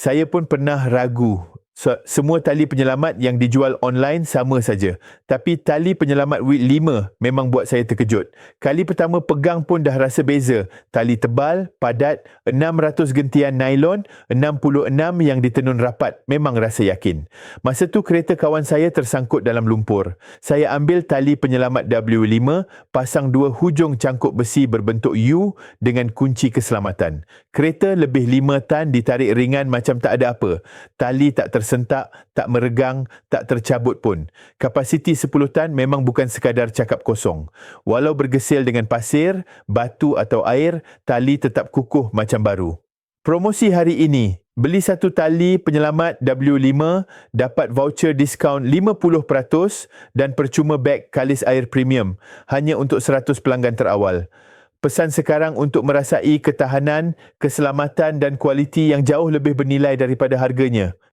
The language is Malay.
Saya pun pernah ragu. Semua tali penyelamat yang dijual online sama saja. Tapi tali penyelamat Wick 5 memang buat saya terkejut. Kali pertama pegang pun dah rasa beza. Tali tebal, padat, 600 gentian nylon, 66 yang ditenun rapat. Memang rasa yakin. Masa tu kereta kawan saya tersangkut dalam lumpur. Saya ambil tali penyelamat W5, pasang dua hujung cangkuk besi berbentuk U dengan kunci keselamatan. Kereta lebih 5 tan ditarik ringan macam tak ada apa. Tali tak tersentak, tak meregang, tak tercabut pun. Kapasiti 10 tan memang bukan sekadar cakap kosong. Walau bergesil dengan pasir, batu atau air, tali tetap kukuh macam baru. Promosi hari ini, beli satu tali penyelamat W5, dapat voucher diskaun 50% dan percuma beg kalis air premium hanya untuk 100 pelanggan terawal. Pesan sekarang untuk merasai ketahanan, keselamatan dan kualiti yang jauh lebih bernilai daripada harganya.